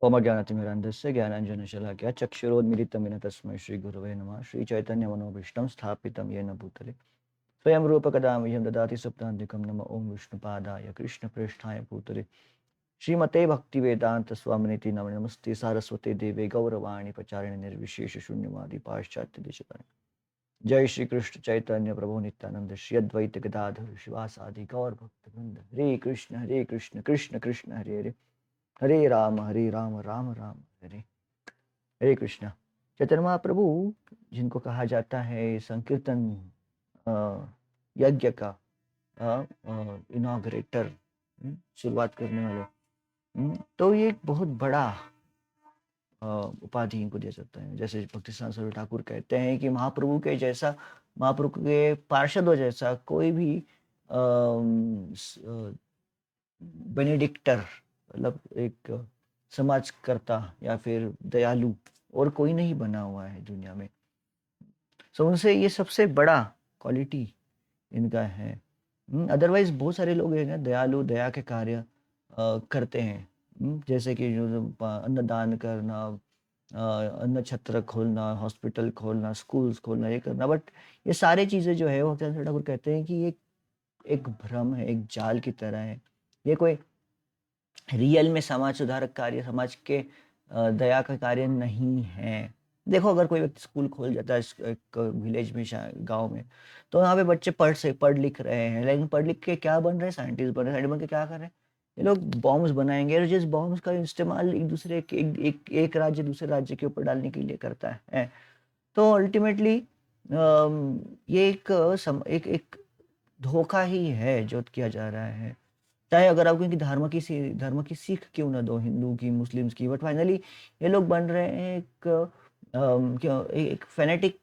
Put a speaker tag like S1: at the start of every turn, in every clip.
S1: ओम ज्ञानतिमिरान्धस्य ज्ञानाञ्जनशलाकया चक्षुरोन्मिलितं येन तस्मै श्रीगुरवे नमः। श्रीचैतन्यमनोभीष्टं स्थापितं येन भूतले स्वयं रूपकदा मह्यं ददाति सप्तान्तिकं। नमः ओं विष्णुपादाय कृष्णप्रेष्ठाय भूतले श्रीमते भक्तिवेदान्तस्वामिनिति नमः। नमस्ते सारस्वते देवे गौरवाणी प्रचारिणे निर्विशेषशून्यवादी पाश्चात्यदेशतारिणे। जय श्री कृष्ण चैतन्य प्रभु नित्यानंद श्री अद्वैत गदाधर शिवासादि गौर भक्तवृंद। हरे कृष्ण कृष्ण कृष्ण हरे हरे, हरे राम राम राम हरे। हरे कृष्ण। चैतन्य महाप्रभु जिनको कहा जाता है संकीर्तन यज्ञ का इनॉग्रेटर, शुरुआत करने वाले, तो ये एक बहुत बड़ा उपाधि इनको दिया जाता है। जैसे भक्ति सिद्धांत सरस्वती ठाकुर कहते हैं कि महाप्रभु के जैसा, महाप्रभु के पार्षदों जैसा कोई भी बेनेडिक्टर, मतलब एक समाजकर्ता या फिर दयालु और कोई नहीं बना हुआ है दुनिया में। सो उनसे ये सबसे बड़ा क्वालिटी इनका है। अदरवाइज बहुत सारे लोग हैं ना दयालु, दया के कार्य करते हैं। जैसे कि जो अन्नदान करना, अन्न छत्र खोलना, हॉस्पिटल खोलना, स्कूल्स खोलना, ये करना, बट ये सारी चीज़ें जो है वो भक्तिवेदांत ठाकुर कहते हैं कि ये एक भ्रम है, एक जाल की तरह है। ये कोई रियल में समाज सुधारक कार्य, समाज के दया का कार्य नहीं है। देखो अगर कोई व्यक्ति स्कूल खोल जाता है एक विलेज में, गाँव में, तो वहाँ पे बच्चे पढ़ लिख रहे हैं, लेकिन पढ़ लिख के क्या बन रहे हैं? साइंटिस्ट बन रहे हैं। साइंटिस्ट बन के क्या कर रहे हैं? ये लोग बॉम्ब्स बनाएंगे और जिस बॉम्ब्स का इस्तेमाल एक दूसरे के एक राज्य दूसरे राज्य के ऊपर डालने के लिए करता है। तो अल्टीमेटली ये एक धोखा ही है जो किया जा रहा है। चाहे अगर आप उनकी धर्म की सीख क्यों ना दो, हिंदू की, मुस्लिम्स की, बट फाइनली ये लोग बन रहे हैं एक क्यों एक फेनेटिक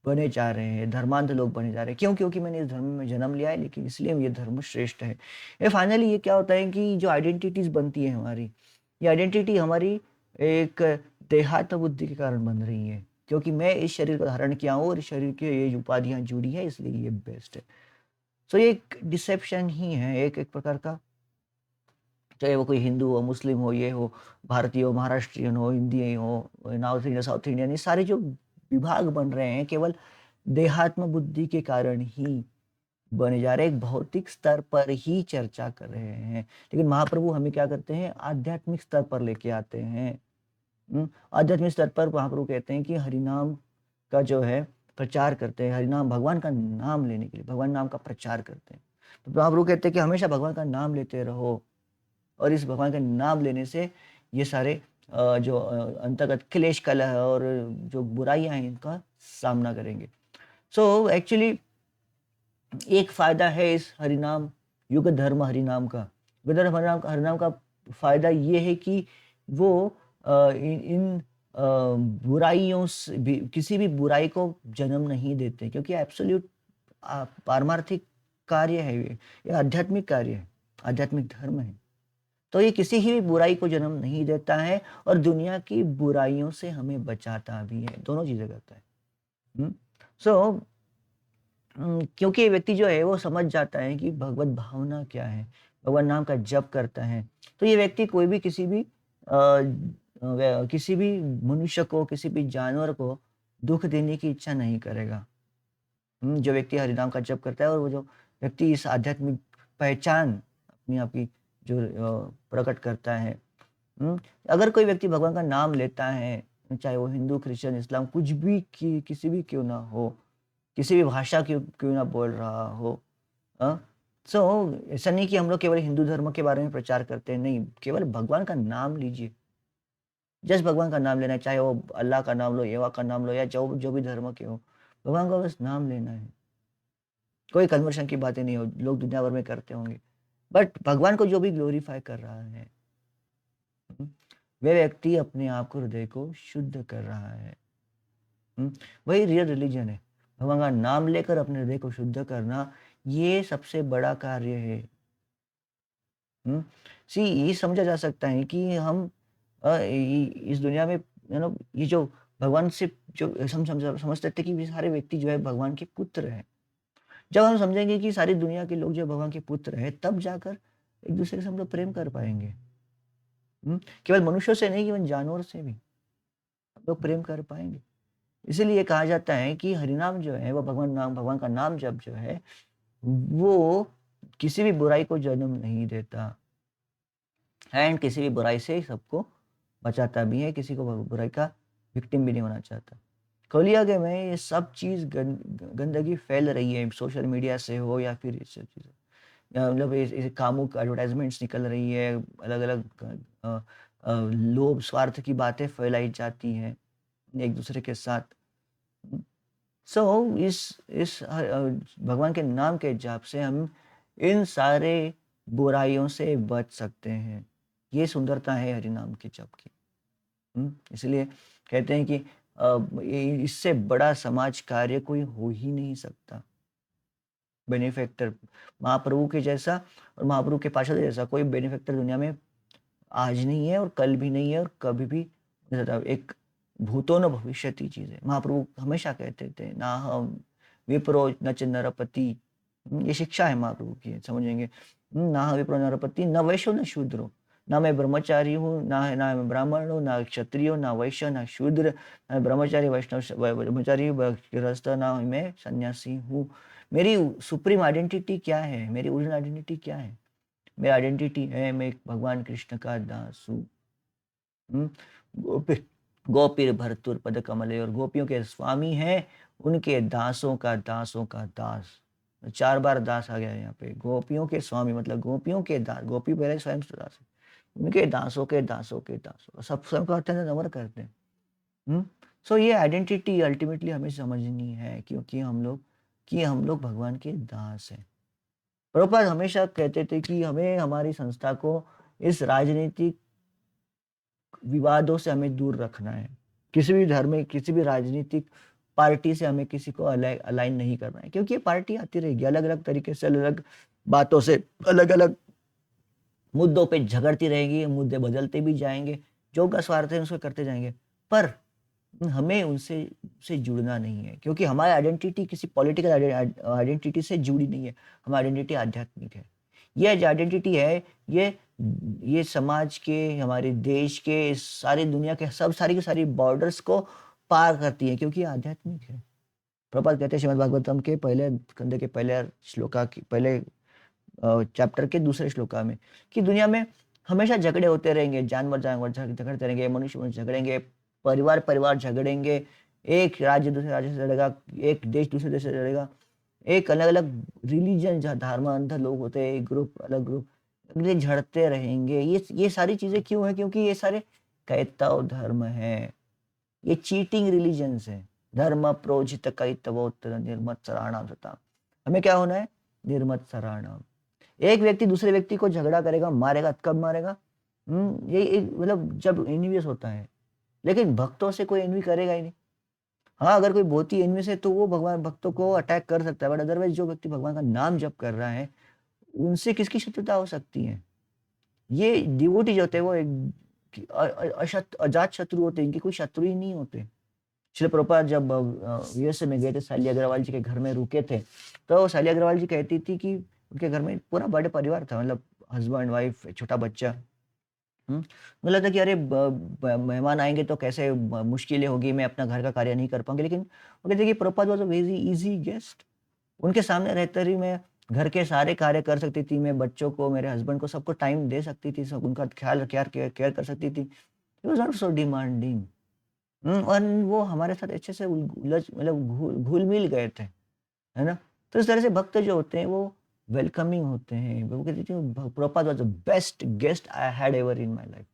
S1: बने जा रहे हैं, धर्मांध लोग बने जा रहे हैं। क्यों? क्योंकि मैंने इस धर्म में जन्म लिया है, लेकिन इसलिए ये धर्म श्रेष्ठ है। ये फाइनली ये क्या होता है कि जो आइडेंटिटीज बनती है हमारी, ये आइडेंटिटी हमारी एक देहात्म बुद्धि के कारण बन रही है। क्योंकि मैं इस शरीर को धारण किया हूँ और इस शरीर की ये उपाधियां जुड़ी है, इसलिए ये बेस्ट है। सो ये एक डिसेप्शन ही है, एक एक प्रकार का। चाहे वो कोई हिंदू हो, मुस्लिम हो, ये हो, भारतीय हो, महाराष्ट्रियन हो, हिंदी हो, नॉर्थ इंडियन, साउथ इंडियन, ये सारे जो विभाग बन रहे हैं केवल देहात्म बुद्धि के कारण ही बने जा रहे हैं। एक भौतिक स्तर पर ही चर्चा कर रहे हैं, लेकिन महाप्रभु हमें क्या करते हैं? आध्यात्मिक स्तर पर लेके आते हैं। आध्यात्मिक स्तर पर महाप्रभु कहते हैं कि हरिनाम का जो है प्रचार करते हैं, हरिनाम भगवान का नाम लेने के लिए भगवान नाम का प्रचार करते हैं। तो महाप्रभु कहते हैं कि हमेशा भगवान का नाम लेते रहो, और इस भगवान का नाम लेने से ये सारे जो अंतर्गत क्लेश कलह और जो बुराइयां हैं इनका सामना करेंगे। सो एक्चुअली एक फायदा है इस हरिनाम, युग धर्म हरिनाम का। युग धर्म हरिनाम का फायदा ये है कि वो इन बुराइयों से भी, किसी भी बुराई को जन्म नहीं देते, क्योंकि एब्सोल्यूट पारमार्थिक कार्य है ये आध्यात्मिक कार्य है, आध्यात्मिक धर्म है। तो ये किसी ही बुराई को जन्म नहीं देता है और दुनिया की बुराइयों से हमें बचाता भी है, दोनों चीजें करता है। सो क्योंकि ये व्यक्ति जो है वो समझ जाता है कि भगवत भावना क्या है, भगवान नाम का जप करता है, तो ये व्यक्ति कोई भी किसी भी मनुष्य को, किसी भी जानवर को दुख देने की इच्छा नहीं करेगा। जो व्यक्ति हरिनाम का जप करता है और वो जो व्यक्ति इस आध्यात्मिक पहचान अपनी आपकी जो प्रकट करता है। अगर कोई व्यक्ति भगवान का नाम लेता है, चाहे वो हिंदू, क्रिश्चियन, इस्लाम, कुछ भी किसी भी क्यों ना हो, किसी भी भाषा क्यों क्यों ना बोल रहा हो, सो ऐसा नहीं कि हम लोग केवल हिंदू धर्म के बारे में प्रचार करते हैं, नहीं, केवल भगवान का नाम लीजिए। जस्ट भगवान का नाम लेना है, चाहे वो अल्लाह का नाम लो, यहोवा का नाम लो, या जो जो भी धर्म के हो, भगवान का बस नाम लेना है। कोई कन्वर्शन की बातें नहीं हो, लोग दुनिया भर में करते होंगे, बट भगवान को जो भी ग्लोरीफाई कर रहा है, वह व्यक्ति अपने आप को, हृदय को शुद्ध कर रहा है। वही रियल रिलीजन है। भगवान का नाम लेकर अपने हृदय को शुद्ध करना, ये सबसे बड़ा कार्य है। सी ये समझा जा सकता है कि हम इस दुनिया में ये जो भगवान से जो हम समझते थे कि ये सारे व्यक्ति जो है भगवान के पुत्र हैं। जब हम समझेंगे कि सारी दुनिया के लोग जो भगवान के पुत्र हैं, तब जाकर एक दूसरे से हम लोग प्रेम कर पाएंगे। केवल मनुष्यों से नहीं, केवल जानवर से भी हम लोग प्रेम कर पाएँगे। इसीलिए कहा जाता है कि हरिनाम जो है वो भगवान का नाम जप जो है, वो किसी भी बुराई को जन्म नहीं देता एंड किसी भी बुराई से सबको बचाता भी है, किसी को बुराई का विक्टिम भी नहीं होना चाहता। कलियुग में ये सब चीज़ गंदगी फैल रही है, सोशल मीडिया से हो या फिर ये सब चीज़ें। मतलब ये कामुक एडवर्टाइज़मेंट्स निकल रही है, अलग-अलग अ लोभ स्वार्थ की बातें फैलाई जाती हैं एक-दूसरे के साथ। सो भगवान के नाम के जाप से हम इन सारे बुराइयों से बच सकते हैं। ये सुंदरता है हरि नाम के जप की। इसलिए कहते हैं कि इससे बड़ा समाज कार्य कोई हो ही नहीं सकता। बेनिफैक्टर महाप्रभु के जैसा और महाप्रभु के पार्षद जैसा कोई बेनिफैक्टर दुनिया में आज नहीं है और कल भी नहीं है और कभी भी नहीं रहता। एक भूतो न भविष्यति चीज़ है। महाप्रभु हमेशा कहते थे, ना हम विप्रो न च नरपति। ये शिक्षा है महाप्रभु की, समझेंगे। ना हम विप्रो नरपति, न वैश्यो न शूद्रो। ना मैं ब्रह्मचारी हूँ, ना मैं ब्राह्मण हूँ, ना क्षत्रिय हूँ, ना वैश्य, ना शूद्र, ना ब्रह्मचारी, वैष्णव, ब्रह्मचारी, गृहस्थ, ना मैं सन्यासी हूँ। मेरी सुप्रीम आइडेंटिटी क्या है? मेरी ओरिजिनल आइडेंटिटी क्या है? मेरी आइडेंटिटी है, मैं एक भगवान कृष्ण का दास हूँ। हुँ, गोपी गोपीर भरतुर पद कमले, और गोपियों के स्वामी हैं, उनके दासों का दास। 4 बार दास आ गया है यहाँ पे। गोपियों के स्वामी मतलब गोपियों के दास, गोपी पहले स्वयं दास है। उनके दासों के दासों के दासों, सब सबको अत्यंत नम्र करते हैं। हुँ, सो ये आइडेंटिटी अल्टीमेटली हमें समझनी है, क्योंकि हम लोग भगवान के दास हैं। प्रभुपाद हमेशा कहते थे कि हमें हमारी संस्था को इस राजनीतिक विवादों से हमें दूर रखना है। किसी भी धर्म में, किसी भी राजनीतिक पार्टी से हमें किसी को अलाइन नहीं करना है, क्योंकि ये पार्टी आती रहेगी अलग-अलग तरीके से, अलग-अलग बातों से, अलग-अलग मुद्दों पे झगड़ती रहेगी, मुद्दे बदलते भी जाएँगे, जो उनका स्वार्थ है उसको करते जाएँगे। पर हमें उनसे जुड़ना नहीं है, क्योंकि हमारी आइडेंटिटी किसी पॉलिटिकल आइडेंटिटी से जुड़ी नहीं है, हमारी आइडेंटिटी आध्यात्मिक है। ये जो आइडेंटिटी है, ये ये समाज के, हमारे देश के, सारी दुनिया के सब सारी की सारी बॉर्डर्स को पार करती है, क्योंकि ये आध्यात्मिक है। प्रभुपाद कहते हैं श्रीमद् भागवतम के पहले स्कंद के पहले श्लोका की पहले चैप्टर के दूसरे श्लोका में, कि दुनिया में हमेशा झगड़े होते रहेंगे, जानवर-जानवर झगड़ते रहेंगे, मनुष्य-मनुष्य झगड़ेंगे, परिवार-परिवार झगड़ेंगे, एक राज्य दूसरे राज्य से लड़ेगा, एक देश दूसरे देश से लड़ेगा, एक अलग-अलग रिलीजन जहाँ धर्मांतर लोग होते हैं, एक ग्रुप अलग ग्रुप, ये झड़ते रहेंगे। ये सारी चीज़ें क्यों हैं? क्योंकि ये सारे कैतव धर्म हैं, ये चीटिंग रिलीजन्स हैं। धर्म प्रोजित कैतवोत्तर निर्मत्सराणाम सताम। हमें क्या होना है? निर्मत्सराणाम। एक व्यक्ति दूसरे व्यक्ति को झगड़ा करेगा, मारेगा, कब मारेगा? ये एक मतलब जब एनिमियस होता है, लेकिन भक्तों से कोई एनवी करेगा ही नहीं। हाँ, अगर कोई बहुत ही एनिमियस है तो वो भगवान भक्तों को अटैक कर सकता है, बट अदरवाइज़ जो व्यक्ति भगवान का नाम जप कर रहा है, उनसे किसकी शत्रुता हो सकती है? ये डिवोटी जो होते हैं वो एक अजात शत्रु होते हैं, इनके कोई शत्रु ही नहीं होते। श्रील प्रभुपाद जब यूएसए में गए थे, साली अग्रवाल जी के घर में रुके थे, तो साली अग्रवाल जी कहती थी कि उनके घर में पूरा बड़े परिवार था, मतलब हस्बैंड, वाइफ, छोटा बच्चा। मुझे लगता है कि अरे मेहमान आएँगे तो कैसे मुश्किलें होगी, मैं अपना घर का कार्य नहीं कर पाऊँगी। लेकिन वो कहते हैं कि Prabhupada was a very easy guest. उनके सामने रहते ही मैं घर के सारे कार्य कर सकती थी, मैं बच्चों को, मेरे हस्बैंड को, सबको टाइम दे सकती थी, सब उनका ख्याल केयर केयर कर सकती थी। He was not so demanding. और वो हमारे साथ अच्छे से उलझ मतलब घुल-मिल गए थे, है ना? तो इस तरह से भक्त जो होते हैं वो वेलकमिंग होते हैं। वो कहती थी Prabhupada was the best guest I had ever in my life.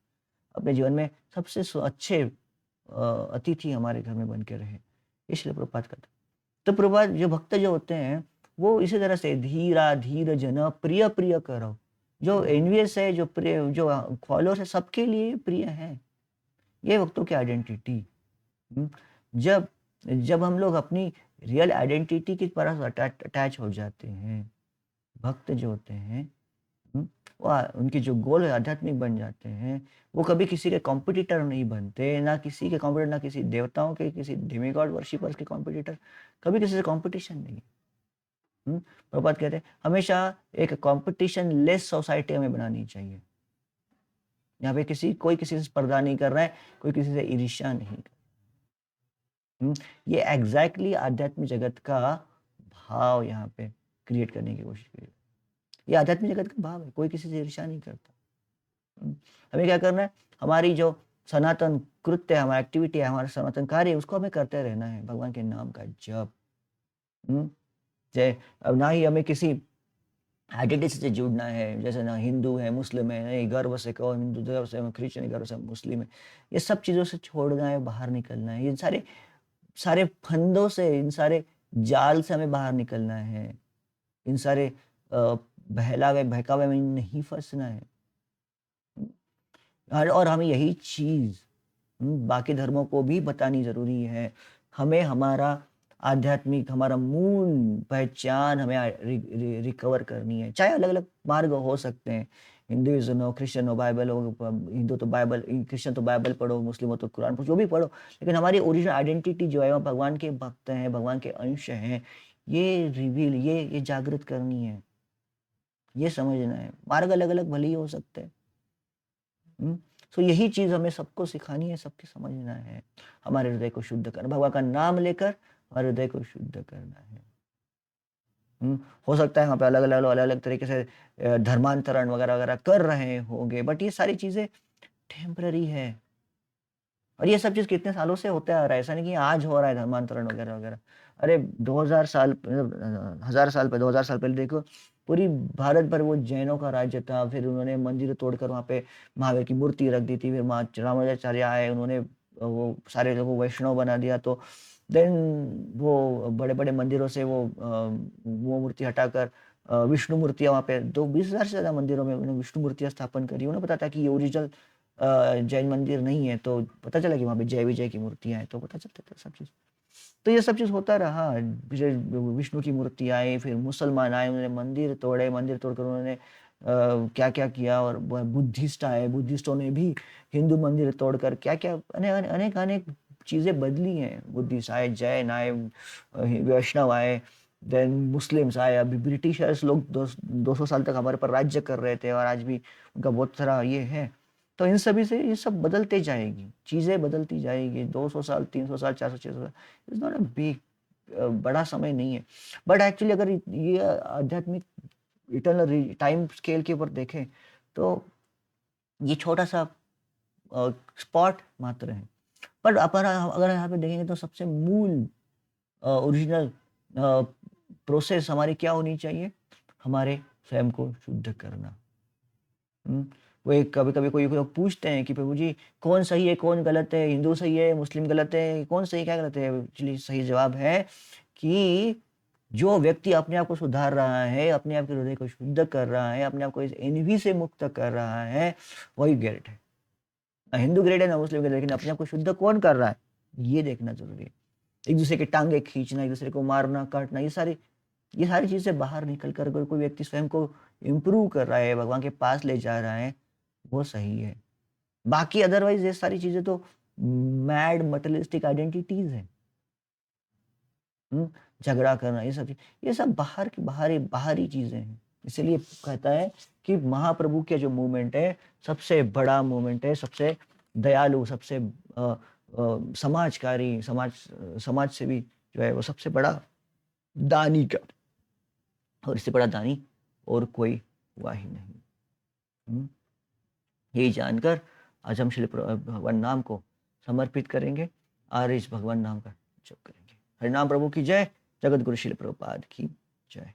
S1: अपने जीवन में सबसे अच्छे अतिथि हमारे घर में बन के रहे। इसलिए प्रभुपाद का था। तो प्रभुपाद जो भक्त जो होते हैं, वो इसी तरह से धीरा धीर जन प्रिय प्रिय करो। जो एनवीएस है, जो प्रिय जो फॉलोअर्स है, सबके लिए प्रिय है। ये भक्तों की आइडेंटिटी। हुँ, जब जब हम लोग अपनी रियल आइडेंटिटी की तरफ अटैच हो जाते हैं, भक्त जो होते हैं, वो उनके जो गोल है आध्यात्मिक बन जाते हैं, वो कभी किसी के कॉम्पिटिटर नहीं बनते, ना किसी के कॉम्पिटिटर, ना किसी देवताओं के, किसी डेमिगॉड वर्शिपर्स के कॉम्पिटिटर, कभी किसी से कॉम्पिटिशन नहीं। प्रभुपाद कहते हैं हमेशा एक कॉम्पिटिशन लेस सोसाइटी हमें बनानी चाहिए। यहाँ पे कोई किसी से स्पर्धा नहीं कर रहा है, कोई किसी से ईर्ष्या नहीं कर। ये एग्ज़ैक्टली आध्यात्मिक जगत का भाव यहाँ पे क्रिएट करने की कोशिश की है। ये आध्यात्मिक जगत का भाव है, कोई किसी से ईर्ष्या नहीं करता। हुँ, हमें क्या करना है, हमारी जो सनातन कृत्य है, हमारी एक्टिविटी है, हमारा सनातन कार्य है, उसको हमें करते रहना है, भगवान के नाम का जप। हुँ, जय अब ना ही हमें किसी आइडेंटिटी से जुड़ना है, जैसे ना हिंदू है, मुस्लिम है, नहीं गर्व से कहो हिंदू गर्व से, क्रिश्चियन गर्व से मुस्लिम है। ये सब चीज़ों से छोड़ना है, बाहर निकलना है। ये सारे सारे फंदों से, इन सारे जाल से हमें बाहर निकलना है। इन सारे बहलावे बहकावे में नहीं फँसना है। और हमें यही चीज़ बाकी धर्मों को भी बतानी ज़रूरी है। हमें हमारा आध्यात्मिक, हमारा मूल पहचान हमें रिकवर करनी है। चाहे अलग-अलग मार्ग हो सकते हैं। हिंदुइज़्म हो, क्रिश्चियन हो, बाइबल हो, हिंदू तो बाइबल, क्रिश्चियन तो बाइबल पढ़ो, मुस्लिम हो तो कुरान पढ़ो, जो भी पढ़ो। लेकिन हमारी ओरिजिनल आइडेंटिटी जो है, वो भगवान के भक्त हैं, भगवान के अंश हैं। ये जागृत करनी है, ये समझना है। मार्ग अलग-अलग भले ही हो सकते हैं। हुँ? सो यही चीज़ हमें सबको सिखानी है, सबको समझना है। हमारे हृदय को शुद्ध करना, भगवान का नाम लेकर हमारे हृदय को शुद्ध करना है। हो सकता है वहाँ पे अलग-अलग तरीके से धर्मांतरण वगैरह-वगैरह कर रहे होंगे, बट ये सारी चीज़ें टेम्परेरी है। और ये सब चीज़ कितने सालों से होता आ रहा है, ऐसा नहीं कि आज हो रहा है धर्मांतरण वगैरह-वगैरह। अरे 2000 साल मतलब 1000 साल पहले 2000 साल पहले देखो, पूरी भारत भर वो जैनों का राज्य था, फिर उन्होंने मंदिर तोड़कर वहाँ पे महावीर की मूर्ति रख दी थी, फिर रामानुजाचार्य आए, उन्होंने वो सारे लोगों को वैष्णव बना दिया, तो देन वो बड़े-बड़े मंदिरों से वो मूर्ति हटाकर विष्णु मूर्तियाँ वहाँ पे 20,000 से ज़्यादा मंदिरों में उन्होंने विष्णु मूर्तियाँ स्थापन करी। उन्हें पता था कि ये ओरिजिनल जैन मंदिर नहीं है, तो पता चला कि वहाँ पे जय विजय की मूर्तियाँ हैं, तो पता चलता था सब चीज़। तो ये सब चीज़ होता रहा। विष्णु की मूर्ति आई, फिर मुसलमान आए, उन्होंने मंदिर तोड़े, मंदिर तोड़कर उन्होंने क्या-क्या किया, और बुद्धिस्ट आए, बुद्धिस्टों ने भी हिंदू मंदिर तोड़कर क्या-क्या अनेक-अनेक चीज़ें बदली हैं। बुद्धिस्ट आए, जैन आए, वैष्णव आए, देन मुस्लिम्स आए, अभी ब्रिटिशर्स लोग 200 साल तक हमारे ऊपर राज्य कर रहे थे, और आज भी उनका बहुत सारा ये है। तो इन सभी से ये सब बदलते जाएगी, चीज़ें बदलती जाएगी, 200 साल, 300 साल, 400, 600 साल, इट्स नॉट अ बिग बड़ा समय नहीं है। बट एक्चुअली अगर ये आध्यात्मिक इटर्नल टाइम स्केल के ऊपर देखें, तो ये छोटा-सा स्पॉट मात्र है। पर अगर यहाँ पे देखेंगे, तो सबसे मूल ओरिजिनल प्रोसेस हमारी क्या होनी चाहिए? हमारे स्वयं को शुद्ध करना। हुँ, वो एक कभी-कभी कोई लोग पूछते हैं कि प्रभु जी, कौन सही है, कौन गलत है? हिंदू सही है, मुस्लिम गलत है, कौन सही, क्या गलत है? एक्चुअली सही जवाब है कि जो व्यक्ति अपने आप को सुधार रहा है, अपने आप के हृदय को शुद्ध कर रहा है, अपने आप को इस एनवी से मुक्त कर रहा है, वही ग्रेट है। ना हिंदू ग्रेट है, ना मुस्लिम ग्रेट है, लेकिन अपने आप को शुद्ध कौन कर रहा है? ये देखना ज़रूरी है। एक-दूसरे की टाँगें खींचना, एक-दूसरे को मारना, काटना, ये सारी चीज़ से बाहर निकल कर अगर कोई व्यक्ति स्वयं को इम्प्रूव कर रहा है, भगवान के पास ले जा रहा है, वो सही है। बाकी अदरवाइज़ ये सारी चीज़ें तो मैड मटेरियलिस्टिक आइडेंटिटीज़ हैं। हुँ, झगड़ा करना, ये सब बाहरी चीज़ें हैं। इसीलिए कहता है कि महाप्रभु के जो मूवमेंट है, सबसे बड़ा मूवमेंट है, सबसे दयालु, सबसे समाजकारी, समाज सेवी जो है, वो सबसे बड़ा दानी का, और इससे बड़ा दानी और कोई हुआ ही नहीं। हुँ, यही जानकर आज हम भगवान नाम को समर्पित करेंगे और इस भगवान नाम का जप करेंगे। हरि नाम प्रभु की जय, जगत गुरु श्रील प्रभुपाद की जय।